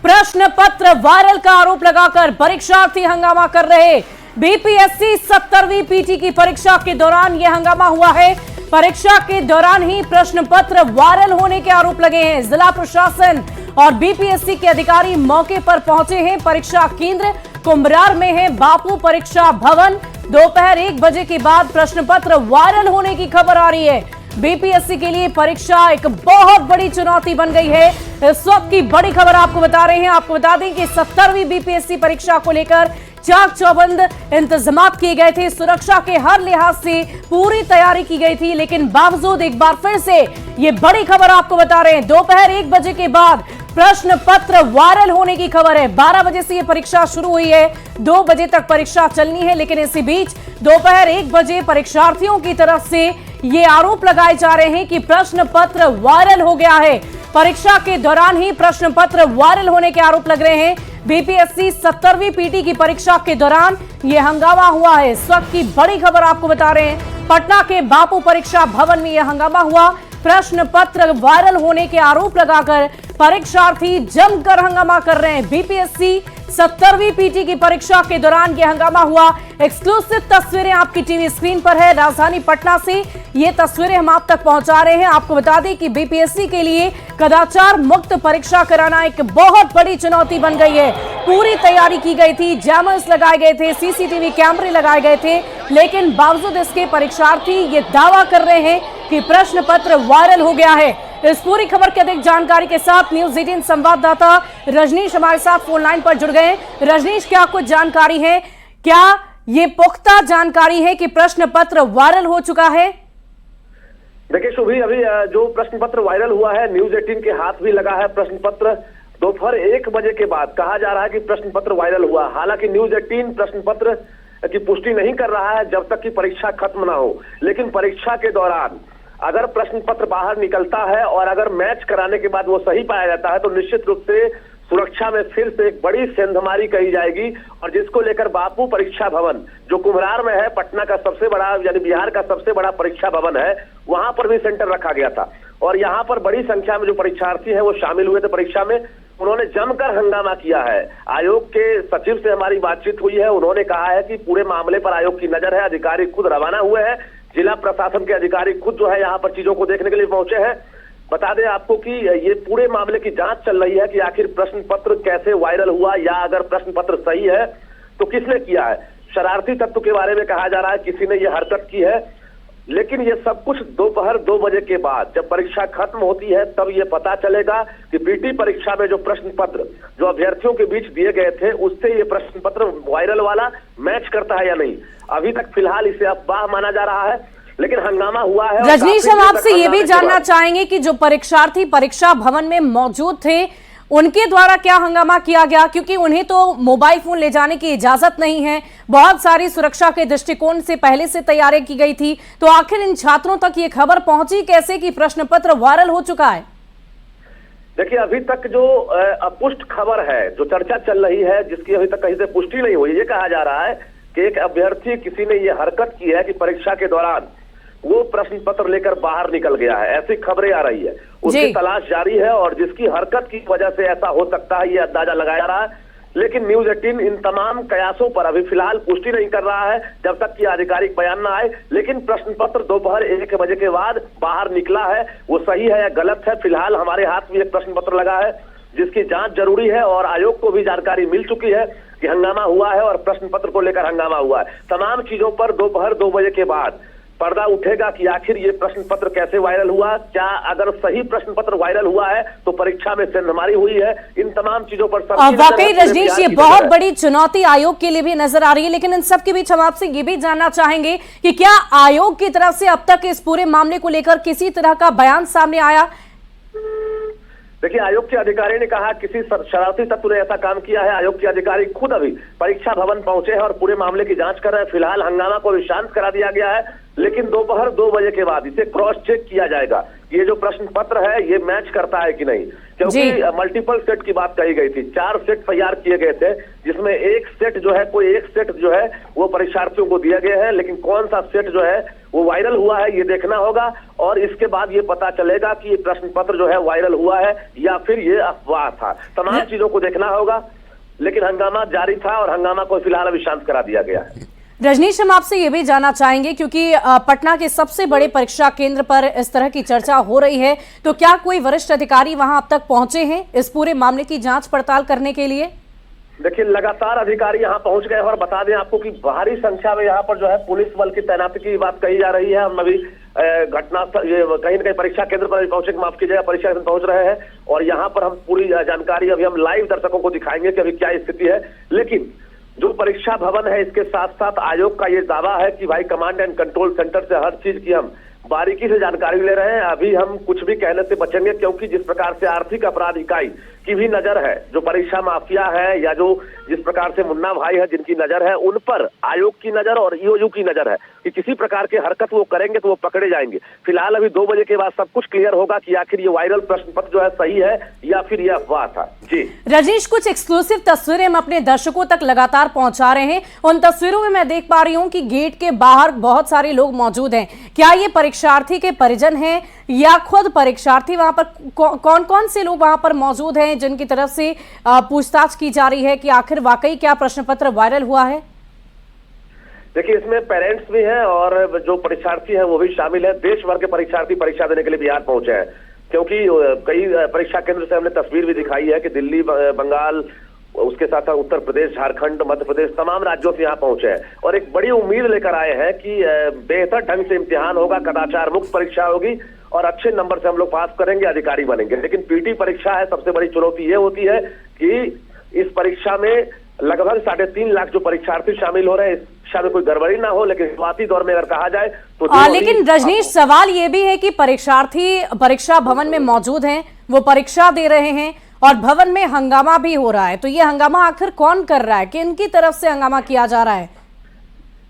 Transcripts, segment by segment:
प्रश्न पत्र वायरल का आरोप लगाकर परीक्षार्थी हंगामा कर रहे। बीपीएससी 70वीं पीटी की परीक्षा के दौरान यह हंगामा हुआ है। परीक्षा के दौरान ही प्रश्न पत्र वायरल होने के आरोप लगे हैं। जिला प्रशासन और बीपीएससी के अधिकारी मौके पर पहुंचे हैं। परीक्षा केंद्र कुम्भरार में है बापू परीक्षा भवन। दोपहर 1 बजे के बाद प्रश्न पत्र वायरल होने की खबर आ रही है। बीपीएससी के लिए परीक्षा एक बहुत बड़ी चुनौती बन गई है। इस वक्त की बड़ी खबर आपको बता रहे हैं। आपको बता दें कि 70वीं बीपीएससी परीक्षा को लेकर चाक चौबंद इंतजाम किए गए थे। सुरक्षा के हर लिहाज से पूरी तैयारी की गई थी, लेकिन बावजूद एक बार फिर से ये बड़ी खबर आपको बता रहे हैं। दोपहर 1 बजे के बाद प्रश्न पत्र वायरल होने की खबर है। 12 बजे से ये परीक्षा शुरू हुई है, 2 बजे तक परीक्षा चलनी है, लेकिन इसी बीच दोपहर 1 बजे परीक्षार्थियों की तरफ से ये आरोप लगाए जा रहे हैं कि प्रश्न पत्र वायरल हो गया है। परीक्षा के दौरान ही प्रश्न पत्र वायरल होने के आरोप लग रहे हैं। बीपीएससी 70वीं पीटी की परीक्षा के दौरान यह हंगामा हुआ है। इस वक्त की बड़ी खबर आपको बता रहे हैं। पटना के बापू परीक्षा भवन में यह हंगामा हुआ। प्रश्न पत्र वायरल होने के आरोप लगाकर परीक्षार्थी जमकर हंगामा कर रहे हैं। बीपीएससी 70वीं पीटी की परीक्षा के दौरान यह हंगामा हुआ। एक्सक्लूसिव तस्वीरें आपकी टीवी स्क्रीन पर है। राजधानी पटना से ये तस्वीरें हम आप तक पहुंचा रहे हैं। आपको बता दें कि बीपीएससी के लिए कदाचार मुक्त परीक्षा कराना एक बहुत बड़ी चुनौती बन गई है। पूरी तैयारी की गई थी, जैमर्स लगाए गए थे, सीसीटीवी कैमरे लगाए गए थे, लेकिन बावजूद इसके परीक्षार्थी ये दावा कर रहे हैं कि प्रश्न पत्र वायरल हो गया है। इस पूरी खबर की अधिक जानकारी के साथ न्यूज़ 18 संवाददाता रजनीश हमारे साथ फोन लाइन पर जुड़ गए। रजनीश, क्या कुछ जानकारी है? क्या ये पुख्ता जानकारी है कि प्रश्न पत्र वायरल हो चुका है? देखिए शुभी, अभी जो प्रश्न पत्र वायरल हुआ है, न्यूज़ 18 के हाथ भी लगा है प्रश्न पत्र। दोपहर 1 बजे के बाद कहा जा रहा है कि प्रश्न पत्र वायरल हुआ। हालांकि न्यूज़ 18 प्रश्न पत्र की पुष्टि नहीं कर रहा है जब तक कि परीक्षा खत्म ना हो, लेकिन परीक्षा के दौरान अगर प्रश्न पत्र बाहर निकलता है और अगर मैच कराने के बाद वो सही पाया जाता है तो निश्चित रूप से सुरक्षा में फिर से एक बड़ी सेंधमारी कही जाएगी। और जिसको लेकर बापू परीक्षा भवन जो कुम्भरार में है, पटना का सबसे बड़ा यानी बिहार का सबसे बड़ा परीक्षा भवन है, वहां पर भी सेंटर रखा गया था। और यहाँ पर बड़ी संख्या में जो परीक्षार्थी हैं वो शामिल हुए थे परीक्षा में। उन्होंने जमकर हंगामा किया है। आयोग के सचिव से हमारी बातचीत हुई है। उन्होंने कहा है कि पूरे मामले पर आयोग की नजर है। अधिकारी खुद रवाना हुए हैं। जिला प्रशासन के अधिकारी खुद जो है यहाँ पर चीजों को देखने के लिए पहुंचे हैं। बता दें आपको कि ये पूरे मामले की जांच चल रही है कि आखिर प्रश्न पत्र कैसे वायरल हुआ, या अगर प्रश्न पत्र सही है तो किसने किया है। शरारती तत्व के बारे में कहा जा रहा है किसी ने ये हरकत की है, लेकिन ये सब कुछ दोपहर 2 बजे के बाद जब परीक्षा खत्म होती है तब ये पता चलेगा कि पीटी परीक्षा में जो प्रश्न पत्र जो अभ्यर्थियों के बीच दिए गए थे उससे ये प्रश्न पत्र वायरल वाला मैच करता है या नहीं। अभी तक फिलहाल इसे अफवाह माना जा रहा है, लेकिन हंगामा हुआ है। रजनीश, हम आपसे ये भी जानना चाहेंगे कि जो परीक्षार्थी परीक्षा भवन में मौजूद थे उनके द्वारा क्या हंगामा किया गया, क्योंकि उन्हें तो मोबाइल फोन ले जाने की इजाजत नहीं है। बहुत सारी सुरक्षा के दृष्टिकोण से पहले से तैयारी की गई थी, तो आखिर इन छात्रों तक ये खबर पहुंची कैसे कि प्रश्न पत्र वायरल हो चुका है? देखिए, अभी तक जो अपुष्ट खबर है, जो चर्चा चल रही है, जिसकी अभी तक कहीं से पुष्टि नहीं हुई, ये कहा जा रहा है कि एक अभ्यर्थी किसी ने ये हरकत की है कि परीक्षा के दौरान वो प्रश्न पत्र लेकर बाहर निकल गया है। ऐसी खबरें आ रही है। उसकी तलाश जारी है और जिसकी हरकत की वजह से ऐसा हो सकता है ये अंदाजा लगाया जा रहा है। लेकिन न्यूज़ 18 इन तमाम कयासों पर अभी फिलहाल पुष्टि नहीं कर रहा है जब तक कि आधिकारिक बयान ना आए। लेकिन प्रश्न पत्र दोपहर 1 बजे के बाद बाहर निकला है, वो सही है या गलत है, फिलहाल हमारे हाथ में एक प्रश्न पत्र लगा है जिसकी जांच जरूरी है। और आयोग को भी जानकारी मिल चुकी है कि हंगामा हुआ है और प्रश्न पत्र को लेकर हंगामा हुआ है। तमाम चीजों पर दोपहर 2 बजे के बाद पर्दा उठेगा कि आखिर ये प्रश्न पत्र कैसे वायरल हुआ। क्या अगर सही प्रश्न पत्र वायरल हुआ है तो परीक्षा में सेंधमारी हुई है। इन तमाम चीजों पर वाकई रजनीश, ये बहुत बड़ी चुनौती आयोग के लिए भी नजर आ रही है। लेकिन इन सब के बीच हम आपसे ये भी जानना चाहेंगे कि क्या आयोग की तरफ से अब तक इस पूरे मामले को लेकर किसी तरह का बयान सामने आया? देखिए, आयोग के अधिकारी ने कहा किसी शरारती तत्व ने ऐसा काम किया है। आयोग के अधिकारी खुद अभी परीक्षा भवन पहुंचे हैं और पूरे मामले की जांच कर रहे हैं। फिलहाल हंगामा को भी शांत करा दिया गया है, लेकिन दोपहर 2 बजे के बाद इसे क्रॉस चेक किया जाएगा। ये जो प्रश्न पत्र है ये मैच करता है कि नहीं, क्योंकि मल्टीपल सेट की बात कही गई थी। 4 सेट तैयार किए गए थे, जिसमें एक सेट जो है वो परीक्षार्थियों को दिया गया है, लेकिन कौन सा सेट जो है वो वायरल हुआ है ये देखना होगा, और इसके बाद ये पता चलेगा कि ये प्रश्न पत्र जो है वायरल हुआ है या फिर ये अफवाह था। तमाम चीजों को देखना होगा, लेकिन हंगामा जारी था और हंगामा को फिलहाल अभी शांत करा दिया गया है। रजनीश, हम आपसे ये भी जानना चाहेंगे, क्योंकि पटना के सबसे बड़े परीक्षा केंद्र पर इस तरह की चर्चा हो रही है, तो क्या कोई वरिष्ठ अधिकारी वहां अब तक पहुंचे हैं इस पूरे मामले की जांच पड़ताल करने के लिए? देखिए, लगातार अधिकारी यहाँ पहुंच गए, और बता दें आपको कि भारी संख्या में यहाँ पर जो है पुलिस बल की तैनाती की बात कही जा रही है। हम अभी घटना कहीं न कहीं परीक्षा केंद्र पर पहुंचे, माफ कीजिएगा, परीक्षा केंद्र पहुंच रहे हैं, और यहाँ पर हम पूरी जानकारी अभी हम लाइव दर्शकों को दिखाएंगे कि अभी क्या स्थिति है। लेकिन जो परीक्षा भवन है, इसके साथ साथ आयोग का ये दावा है कि भाई कमांड एंड कंट्रोल सेंटर से हर चीज की हम बारीकी से जानकारी ले रहे हैं। अभी हम कुछ भी कहने से बचेंगे, क्योंकि जिस प्रकार से आर्थिक अपराध इकाई की भी नजर है, जो परीक्षा माफिया है या जो जिस प्रकार से मुन्ना भाई है जिनकी नजर है, उन पर आयोग की नजर और ईओयू की नजर है कि किसी प्रकार की हरकत वो करेंगे तो वो पकड़े जाएंगे। फिलहाल अभी 2 बजे के बाद सब कुछ क्लियर होगा कि आखिर ये वायरल प्रश्न पत्र जो है सही है या फिर ये अफवाह था। जी रजनीश, कुछ एक्सक्लूसिव तस्वीरें हम अपने दर्शकों तक लगातार पहुंचा रहे हैं। उन तस्वीरों में मैं देख पा रही हूं कि गेट के बाहर बहुत सारे लोग मौजूद हैं। क्या ये परीक्षार्थी के परिजन हैं या खुद परीक्षार्थी? वहां पर कौन कौन से लोग वहां पर मौजूद हैं जिनकी तरफ से पूछताछ की जा रही है कि आखिर वाकई क्या प्रश्न पत्र वायरल हुआ है? देखिए, इसमें पेरेंट्स भी हैं और जो परीक्षार्थी हैं वो भी शामिल है। देश भर के परीक्षार्थी परीक्षा देने के लिए बिहार पहुंचे हैं, क्योंकि कई परीक्षा केंद्र से हमने तस्वीर भी दिखाई है कि दिल्ली, बंगाल, उसके साथ साथ उत्तर प्रदेश, झारखंड, मध्य प्रदेश, तमाम राज्यों से यहाँ पहुंचे हैं और एक बड़ी उम्मीद लेकर आए हैं कि बेहतर ढंग से इम्तिहान होगा, कदाचार मुक्त परीक्षा होगी और अच्छे नंबर से हम लोग पास करेंगे, अधिकारी बनेंगे। लेकिन पीटी परीक्षा है, सबसे बड़ी चुनौती ये होती है कि इस परीक्षा में लगभग 3.5 लाख जो परीक्षार्थी शामिल हो रहे हैं, इस में कोई गड़बड़ी ना हो। लेकिन शुरुआती दौर में अगर कहा जाए तो लेकिन रजनीश, सवाल ये भी है कि परीक्षार्थी परीक्षा भवन में मौजूद हैं, वो परीक्षा दे रहे हैं और भवन में हंगामा भी हो रहा है, तो ये हंगामा आखिर कौन कर रहा है? किनकी तरफ से हंगामा किया जा रहा है?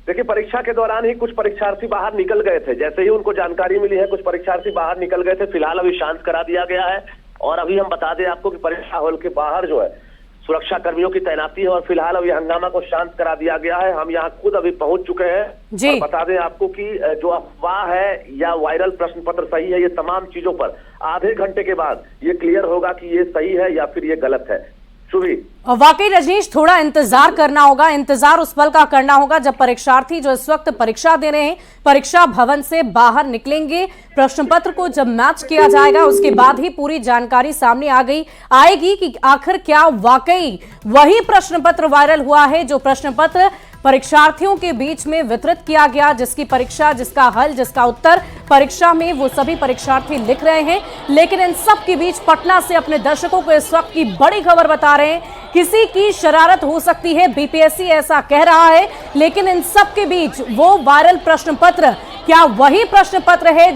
देखिए, परीक्षा के दौरान ही कुछ परीक्षार्थी बाहर निकल गए थे। जैसे ही उनको जानकारी मिली है, कुछ परीक्षार्थी बाहर निकल गए थे। फिलहाल अभी शांत करा दिया गया है और अभी हम बता दें आपको कि परीक्षा हॉल के बाहर जो है सुरक्षा कर्मियों की तैनाती है और फिलहाल अभी हंगामा को शांत करा दिया गया है। हम यहाँ खुद अभी पहुंच चुके हैं जी। और बता दें आपको कि जो अफवाह है या वायरल प्रश्न पत्र सही है, ये तमाम चीजों पर आधे घंटे के बाद ये क्लियर होगा कि ये सही है या फिर ये गलत है। शुभी, वाकई रजनीश, थोड़ा इंतजार करना होगा, इंतजार उस पल का करना होगा जब परीक्षार्थी जो इस वक्त परीक्षा दे रहे हैं परीक्षा भवन से बाहर निकलेंगे। प्रश्न पत्र को जब मैच किया जाएगा उसके बाद ही पूरी जानकारी सामने आएगी कि आखिर क्या वाकई वही प्रश्न पत्र वायरल हुआ है, जो प्रश्न पत्र परीक्षार्थियों के बीच में वितरित किया गया, जिसकी परीक्षा, जिसका हल, जिसका उत्तर परीक्षा में वो सभी परीक्षार्थी लिख रहे हैं। लेकिन इन सब के बीच पटना से अपने दर्शकों को इस वक्त की बड़ी खबर बता रहे हैं, किसी की शरारत हो सकती है, बीपीएससी ऐसा कह रहा है, लेकिन इन सब के बीच वो वायरल प्रश्न पत्र क्या वही प्रश्न पत्र है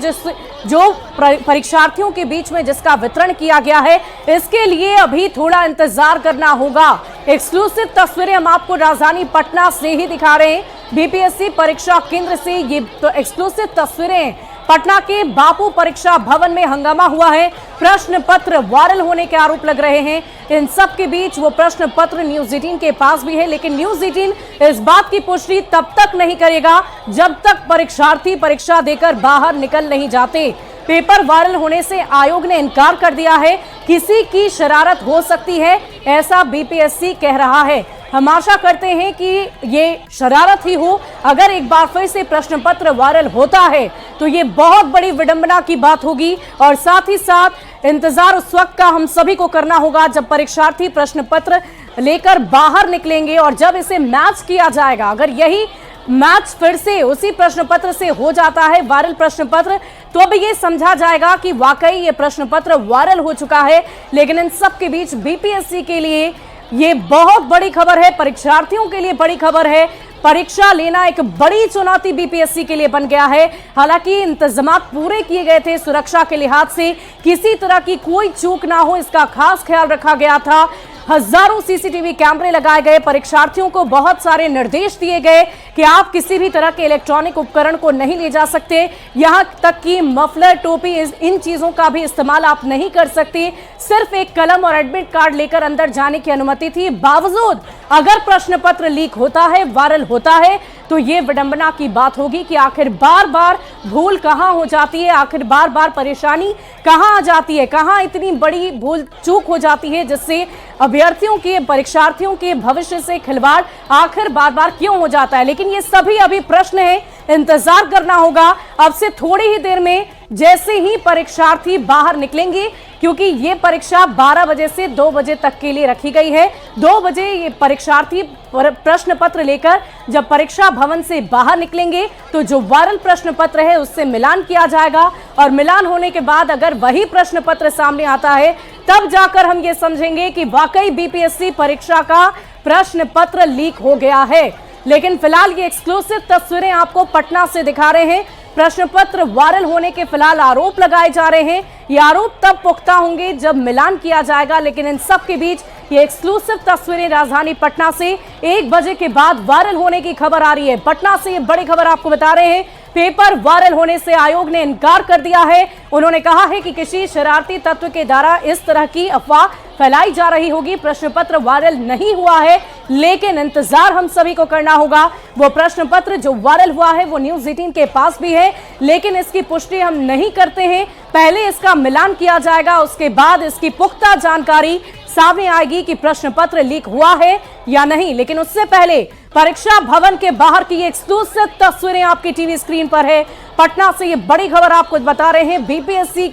जो परीक्षार्थियों के बीच में जिसका वितरण किया गया है? इसके लिए अभी थोड़ा इंतजार करना होगा। एक्सक्लूसिव तस्वीरें हम आपको राजधानी पटना से ही दिखा रहे हैं, बीपीएससी परीक्षा केंद्र से ये तो एक्सक्लूसिव तस्वीरें। पटना के बापू परीक्षा भवन में हंगामा हुआ है, प्रश्न पत्र वायरल होने के आरोप लग रहे हैं। इन सब के बीच वो प्रश्न पत्र न्यूज 18 के पास भी है, लेकिन न्यूज 18 इस बात की पुष्टि तब तक नहीं करेगा जब तक परीक्षार्थी परीक्षा देकर बाहर निकल नहीं जाते। पेपर वायरल होने से आयोग ने इनकार कर दिया है, किसी की शरारत हो सकती है ऐसा बीपीएससी कह रहा है। हम आशा करते हैं कि ये शरारत ही हो। अगर एक बार फिर से प्रश्न पत्र वायरल होता है तो ये बहुत बड़ी विडंबना की बात होगी और साथ ही साथ इंतजार उस वक्त का हम सभी को करना होगा जब परीक्षार्थी प्रश्न पत्र लेकर बाहर निकलेंगे और जब इसे मैच किया जाएगा। अगर यही मैच फिर से उसी प्रश्न पत्र से हो जाता है, वायरल प्रश्न पत्र, तो अब ये समझा जाएगा कि वाकई ये प्रश्न पत्र वायरल हो चुका है। लेकिन इन सब के बीच बीपीएससी के लिए ये बहुत बड़ी खबर है, परीक्षार्थियों के लिए बड़ी खबर है। परीक्षा लेना एक बड़ी चुनौती बीपीएससी के लिए बन गया है। हालांकि इंतजामात पूरे किए गए थे, सुरक्षा के लिहाज से किसी तरह की कोई चूक ना हो इसका खास ख्याल रखा गया था। हजारों सीसीटीवी कैमरे लगाए गए, परीक्षार्थियों को बहुत सारे निर्देश दिए गए कि आप किसी भी तरह के इलेक्ट्रॉनिक उपकरण को नहीं ले जा सकते, यहां तक कि मफलर, टोपी, इन चीजों का भी इस्तेमाल आप नहीं कर सकते। सिर्फ एक कलम और एडमिट कार्ड लेकर अंदर जाने की अनुमति थी। बावजूद अगर प्रश्न पत्र लीक होता है, वायरल होता है, तो ये विडंबना की बात होगी कि आखिर बार बार भूल कहां हो जाती है, आखिर बार बार परेशानी कहां आ जाती है, कहां इतनी बड़ी भूल चूक हो जाती है जिससे अभ्यर्थियों के, परीक्षार्थियों के भविष्य से खिलवाड़ आखिर बार बार क्यों हो जाता है। लेकिन ये सभी अभी प्रश्न है, इंतजार करना होगा। अब से थोड़ी ही देर में जैसे ही परीक्षार्थी बाहर निकलेंगे, क्योंकि ये परीक्षा 12 बजे से 2 बजे तक के लिए रखी गई है। 2 बजे ये परीक्षार्थी प्रश्न पत्र लेकर जब परीक्षा भवन से बाहर निकलेंगे तो जो वायरल प्रश्न पत्र है उससे मिलान किया जाएगा, और मिलान होने के बाद अगर वही प्रश्न पत्र सामने आता है तब जाकर हम ये समझेंगे कि वाकई बीपीएससी परीक्षा का प्रश्न पत्र लीक हो गया है। लेकिन फिलहाल ये एक्सक्लूसिव तस्वीरें आपको पटना से दिखा रहे हैं। प्रश्न पत्र वायरल होने के फिलहाल आरोप लगाए जा रहे हैं। ये आरोप तब पुख्ता होंगे जब मिलान किया जाएगा। लेकिन इन सब के बीच ये एक्सक्लूसिव तस्वीरें राजधानी पटना से 1 बजे के बाद वायरल होने की खबर आ रही है। पटना से ये बड़ी खबर आपको बता रहे हैं। पेपर वायरल होने से आयोग ने इनकार कर दिया है। उन्होंने कहा है कि किसी शरारती तत्व के द्वारा इस तरह की अफवाह फैलाई जा रही होगी। प्रश्न पत्र वायरल नहीं हुआ है, लेकिन इंतजार हम सभी को करना होगा। वो प्रश्न पत्र जो वायरल हुआ है वो न्यूज़ 18 के पास भी है, लेकिन इसकी पुष्टि हम नहीं करते हैं। पहले इसका मिलान किया जाएगा, उसके बाद इसकी पुख्ता जानकारी सामने आएगी कि प्रश्न पत्र लीक हुआ है या नहीं। लेकिन उससे पहले परीक्षा भवन के बाहर की ये एक्सक्लूसिव तस्वीरें आपकी टीवी स्क्रीन पर है। पटना से ये बड़ी खबर आपको बता रहे हैं। बीपीएससी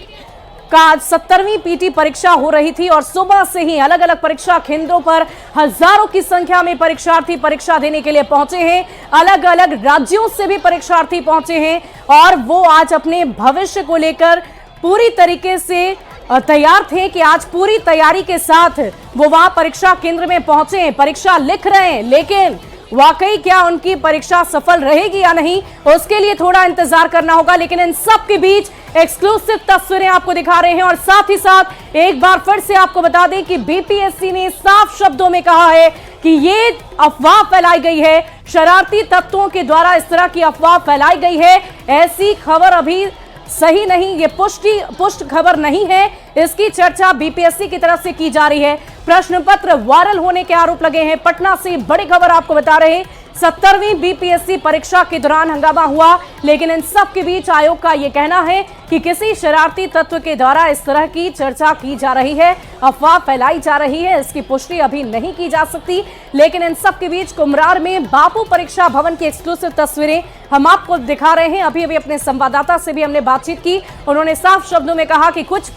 का 70वीं पीटी परीक्षा हो रही थी और सुबह से ही अलग अलग परीक्षा केंद्रों पर हजारों की संख्या में परीक्षार्थी परीक्षा देने के लिए पहुंचे हैं। अलग अलग राज्यों से भी परीक्षार्थी पहुंचे हैं और वो आज अपने भविष्य को लेकर पूरी तरीके से तैयार थे कि आज पूरी तैयारी के साथ वो वहां परीक्षा केंद्र में पहुंचे हैं, परीक्षा लिख रहे हैं। लेकिन वाकई क्या उनकी परीक्षा सफल रहेगी या नहीं, उसके लिए थोड़ा इंतजार करना होगा। लेकिन इन सब के बीच एक्सक्लूसिव तस्वीरें आपको दिखा रहे हैं और साथ ही साथ एक बार फिर से आपको बता दें कि बीपीएससी ने साफ शब्दों में कहा है कि ये अफवाह फैलाई गई है, शरारती तत्वों के द्वारा इस तरह की अफवाह फैलाई गई है। ऐसी खबर अभी सही नहीं, ये पुष्ट खबर नहीं है। इसकी चर्चा बीपीएससी की तरफ से की जा रही है। प्रश्न पत्र वायरल होने के आरोप लगे हैं। पटना से बड़ी खबर आपको बता रहे हैं। 70वीं बीपीएससी परीक्षा के दौरान हंगामा हुआ, लेकिन इन सब के बीच आयोग का यह कहना है कि किसी शरारती तत्व के द्वारा इस तरह की चर्चा की जा रही है, अफवाह फैलाई जा रही है। इसकी पुष्टि अभी नहीं की जा सकती। लेकिन इन सब के बीच कुम्हरार में बापू परीक्षा भवन की एक्सक्लूसिव तस्वीरें हम आपको दिखा रहे हैं। अभी अपने संवाददाता से भी हमने बातचीत की। उन्होंने साफ शब्दों में कहा कि कुछ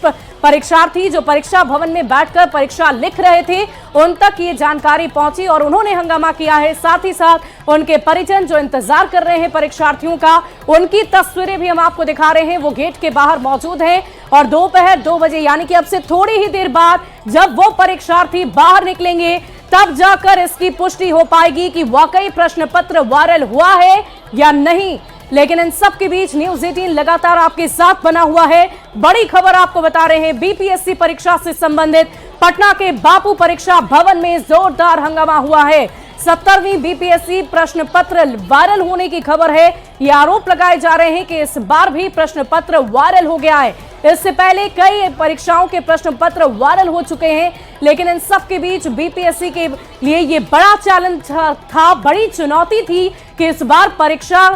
परीक्षार्थी जो परीक्षा भवन में बैठकर परीक्षा लिख रहे थे उन तक ये जानकारी पहुंची और उन्होंने हंगामा किया है। साथ ही साथ उनके परिजन जो इंतजार कर रहे हैं परीक्षार्थियों का, उनकी तस्वीरें भी हम आपको दिखा रहे हैं। वो गेट के बाहर मौजूद हैं और दोपहर 2 बजे यानी कि अब से थोड़ी ही देर बाद जब वो परीक्षार्थी बाहर निकलेंगे तब जाकर इसकी पुष्टि हो पाएगी कि वाकई प्रश्न पत्र वायरल हुआ है या नहीं। लेकिन इन सब के बीच न्यूज़ 18 लगातार आपके साथ बना हुआ है। बड़ी खबर आपको बता रहे हैं। बीपीएससी परीक्षा से संबंधित पटना के बापू परीक्षा भवन में जोरदार हंगामा हुआ है। 70वीं बीपीएससी प्रश्न पत्र वायरल होने की खबर है। ये आरोप लगाए जा रहे हैं कि इस बार भी प्रश्न पत्र वायरल हो गया है। इससे पहले कई परीक्षाओं के प्रश्न पत्र वायरल हो चुके हैं, लेकिन इन सब के बीच बीपीएससी के लिए ये बड़ा चैलेंज था, बड़ी चुनौती थी कि इस बार परीक्षा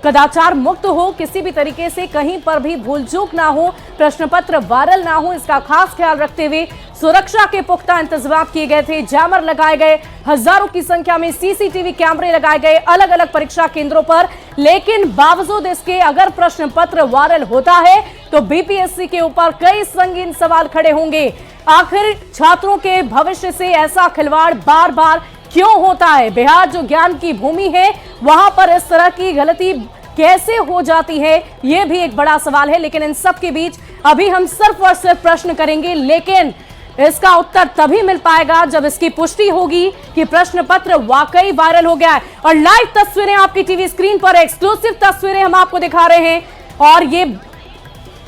कदाचार मुक्त हो, किसी भी तरीके से कहीं पर भी भूल चूक ना हो, प्रश्न पत्र वायरल ना हो। इसका खास ख्याल रखते हुए सुरक्षा के पुख्ता इंतजाम किए गए थे। जैमर लगाए गए, हजारों की संख्या में सीसीटीवी कैमरे लगाए गए अलग अलग परीक्षा केंद्रों पर। लेकिन बावजूद इसके अगर प्रश्न पत्र वायरल होता है तो बीपीएससी के ऊपर कई संगीन सवाल खड़े होंगे। आखिर छात्रों के भविष्य से ऐसा खिलवाड़ बार बार क्यों होता है? बिहार जो ज्ञान की भूमि है, वहां पर इस तरह की गलती कैसे हो जाती है, यह भी एक बड़ा सवाल है। लेकिन इन सब के बीच अभी हम सिर्फ और सिर्फ प्रश्न करेंगे, लेकिन इसका उत्तर तभी मिल पाएगा जब इसकी पुष्टि होगी कि प्रश्न पत्र वाकई वायरल हो गया है। और लाइव तस्वीरें आपकी टीवी स्क्रीन पर, एक्सक्लूसिव तस्वीरें हम आपको दिखा रहे हैं। और ये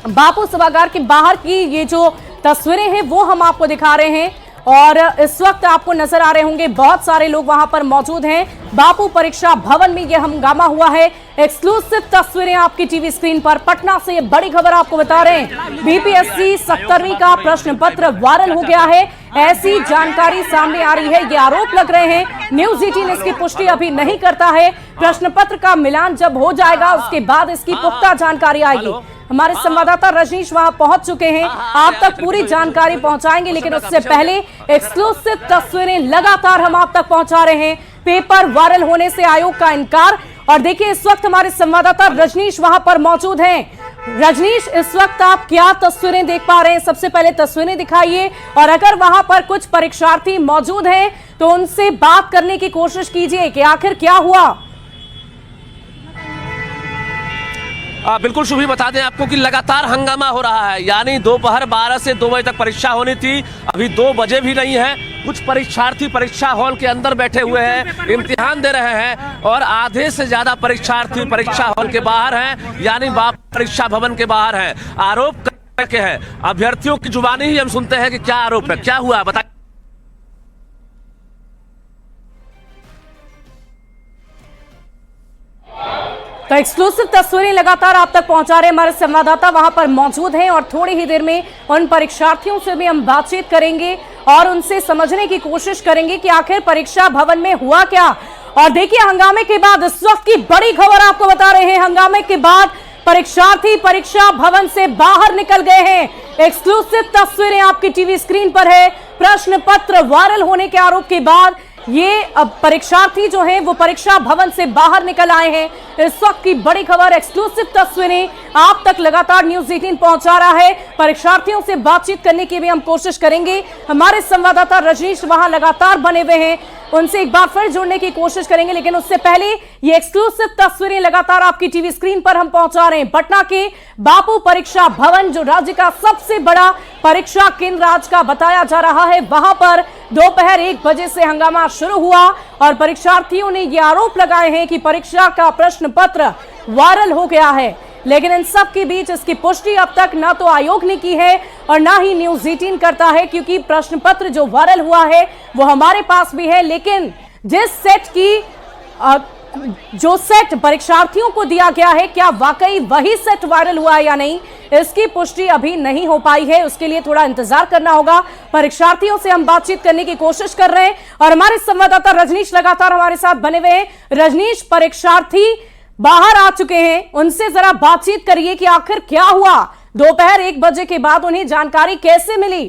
बापू सभागार के बाहर की ये जो तस्वीरें हैं वो हम आपको दिखा रहे हैं। और इस वक्त आपको नजर आ रहे होंगे बहुत सारे लोग वहां पर मौजूद हैं। बापू परीक्षा भवन में यह हंगामा हुआ है। एक्सक्लूसिव तस्वीरें आपकी टीवी स्क्रीन पर। पटना से ये बड़ी खबर आपको बता रहे हैं। बीपीएससी 70वीं का प्रश्न पत्र वायरल हो गया है। ऐसी जानकारी सामने आ रही है, ये आरोप लग रहे हैं। न्यूज 18 इसकी पुष्टि अभी नहीं करता है। प्रश्न पत्र का मिलान जब हो जाएगा उसके बाद इसकी पुख्ता जानकारी आएगी। हमारे संवाददाता रजनीश वहां पहुंच चुके हैं, आप तक पूरी जानकारी पहुंचाएंगे, लेकिन उससे पहले एक्सक्लूसिव तस्वीरें लगातार हम आप तक पहुंचा रहे हैं। पेपर वायरल होने से आयोग का इनकार, और देखिए इस वक्त हमारे संवाददाता रजनीश वहां पर मौजूद हैं। रजनीश, इस वक्त आप क्या तस्वीरें देख पा रहे हैं? सबसे पहले तस्वीरें दिखाइए, और अगर वहां पर कुछ परीक्षार्थी मौजूद हैं तो उनसे बात करने की कोशिश कीजिए कि आखिर क्या हुआ। बिल्कुल शुभी, बता दें आपको कि लगातार हंगामा हो रहा है। यानी दोपहर 12 से 2 बजे तक परीक्षा होनी थी, अभी 2 बजे भी नहीं है। कुछ परीक्षार्थी परीक्षा हॉल के अंदर बैठे हुए हैं, इम्तिहान दे रहे हैं, और आधे से ज्यादा परीक्षार्थी परीक्षा हॉल के बाहर हैं, यानी परीक्षा भवन के बाहर हैं। आरोप के हैं अभ्यर्थियों की जुबानी ही हम सुनते हैं कि क्या आरोप है, क्या हुआ बताइए। तो एक्सक्लूसिव तस्वीरें लगातार आप तक पहुंचा रहे हमारे संवाददाता वहां पर मौजूद हैं, और थोड़ी ही देर में उन परीक्षार्थियों से भी हम बातचीत करेंगे और उनसे समझने की कोशिश करेंगे कि आखिर परीक्षा भवन में हुआ क्या। और देखिए, हंगामे के बाद इस वक्त की बड़ी खबर आपको बता रहे हैं। हंगामे के बाद परीक्षार्थी परीक्षा भवन से बाहर निकल गए हैं। एक्सक्लूसिव तस्वीरें आपकी टीवी स्क्रीन पर है। प्रश्न पत्र वायरल होने के आरोप के बाद ये अब परीक्षार्थी जो हैं वो परीक्षा भवन से बाहर निकल आए हैं। इस वक्त की बड़ी खबर, एक्सक्लूसिव तस्वीरें आप तक लगातार न्यूज 18 पहुंचा रहा है। परीक्षार्थियों से बातचीत करने की भी हम कोशिश करेंगे। हमारे संवाददाता रजनीश वहां लगातार बने हुए हैं, उनसे एक बार फिर जुड़ने की कोशिश करेंगे, लेकिन उससे पहले ये एक्सक्लूसिव तस्वीरें लगातार आपकी टीवी स्क्रीन पर हम पहुंचा रहे हैं। पटना के बापू परीक्षा भवन, जो राज्य का सबसे बड़ा परीक्षा केंद्र आज का बताया जा रहा है, वहां पर दोपहर 1 बजे से हंगामा शुरू हुआ, और परीक्षार्थियों ने ये आरोप लगाए हैं कि परीक्षा का प्रश्न पत्र वायरल हो गया है। लेकिन इन सब के बीच इसकी पुष्टि अब तक ना तो आयोग ने की है और ना ही न्यूज 18 करता है, क्योंकि प्रश्न पत्र जो वायरल हुआ है वो हमारे पास भी है, लेकिन जिस सेट की जो सेट परीक्षार्थियों को दिया गया है, क्या वाकई वही सेट वायरल हुआ है या नहीं, इसकी पुष्टि अभी नहीं हो पाई है। उसके लिए थोड़ा इंतजार करना होगा। परीक्षार्थियों से हम बातचीत करने की कोशिश कर रहे हैं, और हमारे संवाददाता रजनीश लगातार हमारे साथ बने हुए हैं। रजनीश, परीक्षार्थी बाहर आ चुके हैं, उनसे जरा बातचीत करिए कि आखिर क्या हुआ। दोपहर 1 बजे के बाद उन्हें जानकारी कैसे मिली?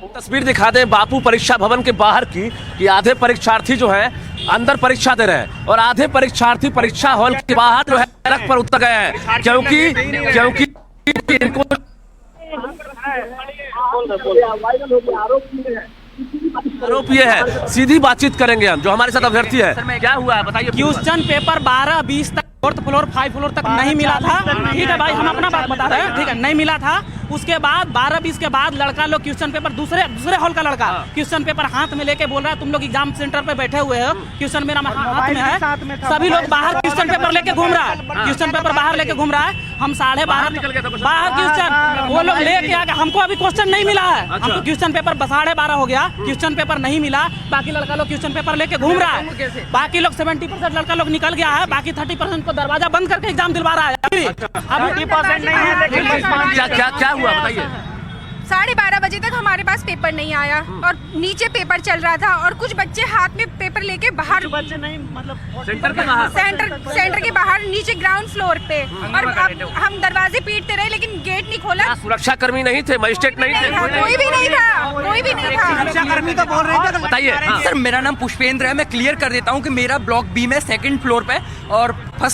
तस्वीर दिखा दें बापू परीक्षा भवन के बाहर की, कि आधे परीक्षार्थी जो है अंदर परीक्षा दे रहे हैं, और आधे परीक्षार्थी परीक्षा हॉल के बाहर जो है सड़क पर उतर गए हैं, क्योंकि इनको आरोप ये है। सीधी बातचीत करेंगे हम, जो हमारे साथ अभ्यर्थी है। क्या हुआ बताइए। क्वेश्चन पेपर 12-20 तक 4th फ्लोर 5 फ्लोर तक नहीं मिला था। ठीक है भाई, हम अपना बात बता रहे हैं। ठीक है, नहीं मिला था। उसके बाद 12-20 के बाद लड़का लोग क्वेश्चन पेपर दूसरे हॉल का लड़का क्वेश्चन पेपर हाथ में लेके बोल रहा है, तुम लोग एग्जाम सेंटर पे बैठे हुए हो, क्वेश्चन मेरा हाथ में है। सभी लोग बाहर क्वेश्चन पेपर लेके घूम रहा है, क्वेश्चन पेपर बाहर लेके घूम रहा है। हम 12:30 बाहर क्वेश्चन वो लोग लेके आ गए। हमको अभी क्वेश्चन नहीं मिला है, हमको क्वेश्चन पेपर 12:30 हो गया, क्वेश्चन पेपर नहीं मिला। बाकी लड़का लोग क्वेश्चन पेपर लेके घूम रहा है। बाकी लोग 70% लड़का लोग निकल गया है, बाकी 30% को दरवाजा बंद करके एग्जाम दिलवा रहा है। अभी 30% नहीं है, लेकिन क्या हुआ बताइए। 12:30 बजे तक हमारे पास पेपर नहीं आया, और नीचे पेपर चल रहा था, और कुछ बच्चे हाथ में पेपर लेके बाहर, बच्चे नहीं मतलब सेंटर के बाहर नीचे ग्राउंड फ्लोर पे, और हम दरवाजे पीटते रहे लेकिन गेट नहीं खोला। सुरक्षा कर्मी नहीं थे, मजिस्ट्रेट नहीं थे, कोई भी नहीं था, कोई भी नहीं था। सुरक्षा कर्मी तो बोल रहे थे। बताइए। सर, मेरा नाम पुष्पेंद्र है। मैं क्लियर कर देता हूँ कि मेरा ब्लॉक बी में 2nd फ्लोर पे, और फर्स्ट